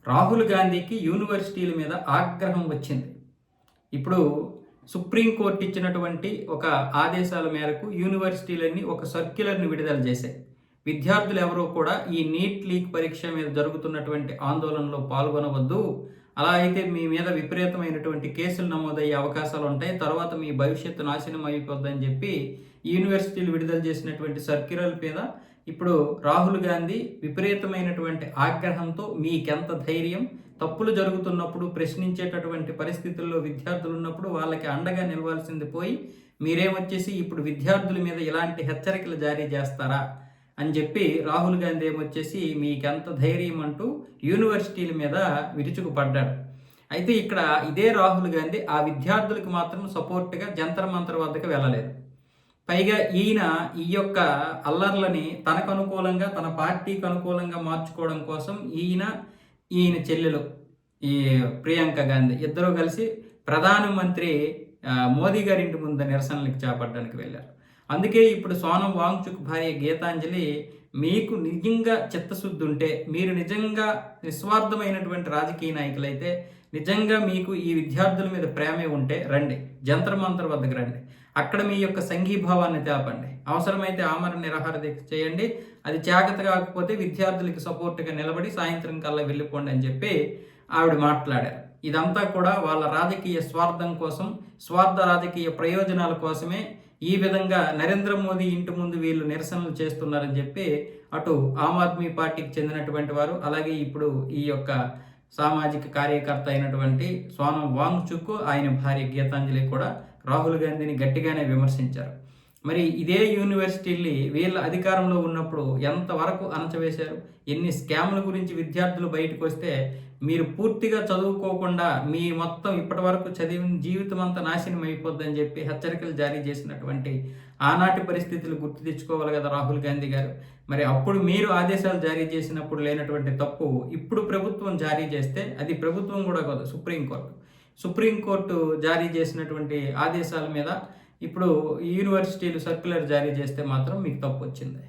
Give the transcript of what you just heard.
రాహుల్ గాంధీకి యూనివర్సిటీల మీద ఆగ్రహం వచ్చింది. ఇప్పుడు సుప్రీంకోర్టు ఇచ్చినటువంటి ఒక ఆదేశాల మేరకు యూనివర్సిటీలన్నీ ఒక సర్క్యులర్ని విడుదల చేశాయి. విద్యార్థులు ఎవరూ కూడా ఈ నీట్ లీక్ పరీక్ష మీద జరుగుతున్నటువంటి ఆందోళనలో పాల్గొనవద్దు. అలా అయితే మీ మీద విపరీతమైనటువంటి కేసులు నమోదయ్యే అవకాశాలు ఉంటాయి. తర్వాత మీ భవిష్యత్తు నాశనం అయిపోద్దని చెప్పి యూనివర్సిటీలు విడుదల చేసినటువంటి సర్క్యులర్ మీద ఇప్పుడు రాహుల్ గాంధీ విపరీతమైనటువంటి ఆగ్రహంతో మీకెంత ధైర్యం, తప్పులు జరుగుతున్నప్పుడు ప్రశ్నించేటటువంటి పరిస్థితుల్లో విద్యార్థులు ఉన్నప్పుడు వాళ్ళకి అండగా నిలవాల్సింది పోయి మీరేమొచ్చేసి ఇప్పుడు విద్యార్థుల మీద ఇలాంటి హెచ్చరికలు జారీ చేస్తారా అని చెప్పి రాహుల్ గాంధీ ఏమొచ్చేసి మీకెంత ధైర్యం అంటూ యూనివర్సిటీల మీద విరుచుకుపడ్డాడు. అయితే ఇక్కడ ఇదే రాహుల్ గాంధీ ఆ విద్యార్థులకు మాత్రం సపోర్ట్గా జంతర్ మంతర్ వద్దకు వెళ్ళలేదు. పైగా ఈయన ఈ యొక్క అల్లర్లని తనకు అనుకూలంగా, తన పార్టీకి అనుకూలంగా మార్చుకోవడం కోసం ఈయన చెల్లెలు ఈ ప్రియాంక గాంధీ ఇద్దరూ కలిసి ప్రధానమంత్రి మోదీ గారి ఇంటి ముందు నిరసనలకు చేపట్టడానికి వెళ్ళారు. అందుకే ఇప్పుడు సోనం వాంగ్చుక్ భార్య గీతాంజలి, మీకు నిజంగా చిత్తశుద్ధి ఉంటే, మీరు నిజంగా నిస్వార్థమైనటువంటి రాజకీయ నాయకులైతే, నిజంగా మీకు ఈ విద్యార్థుల మీద ప్రేమే ఉంటే రండి, జంతర్ మంతర్ వద్దకు రండి. అక్కడ మీ యొక్క సంఘీభావాన్ని తెలపండి. అవసరమైతే ఆమరణ నిరాహార దీక్ష చేయండి. అది చేతక కాకపోతే విద్యార్థులకి సపోర్ట్గా నిలబడి సాయంత్రం కల్లా వెళ్ళిపోండి అని చెప్పి ఆవిడ మాట్లాడారు. ఇదంతా కూడా వాళ్ళ రాజకీయ స్వార్థం కోసం, స్వార్థ రాజకీయ ప్రయోజనాల కోసమే ఈ విధంగా నరేంద్ర మోదీ ఇంటి ముందు వీళ్ళు నిరసనలు చేస్తున్నారని చెప్పి అటు ఆమ్ ఆద్మీ పార్టీకి చెందినటువంటి వారు, అలాగే ఇప్పుడు ఈ యొక్క సామాజిక కార్యకర్త అయినటువంటి సోనం వాంగ్చుక్, ఆయన భార్య గీతాంజలి కూడా రాహుల్ గాంధీని గట్టిగానే విమర్శించారు. మరి ఇదే యూనివర్సిటీల్ని వీళ్ళ అధికారంలో ఉన్నప్పుడు ఎంతవరకు అణచవేశారు? ఎన్ని స్కామ్ల గురించి విద్యార్థులు బయటకు వస్తే మీరు పూర్తిగా చదువుకోకుండా మీ మొత్తం ఇప్పటి వరకు చదివిన జీవితం అంతా నాశనం అయిపోద్దని చెప్పి హెచ్చరికలు జారీ చేసినటువంటి ఆనాటి పరిస్థితులు గుర్తు తెచ్చుకోవాలి కదా రాహుల్ గాంధీ గారు. మరి అప్పుడు మీరు ఆదేశాలు జారీ చేసినప్పుడు లేనటువంటి తప్పు ఇప్పుడు ప్రభుత్వం జారీ చేస్తే, అది ప్రభుత్వం కూడా కాదు, సుప్రీంకోర్టు జారీ చేసినటువంటి ఆదేశాల మీద ఇప్పుడు యూనివర్సిటీలు సర్క్యులర్ జారీ చేస్తే మాత్రం మీకు తప్పు వచ్చింది.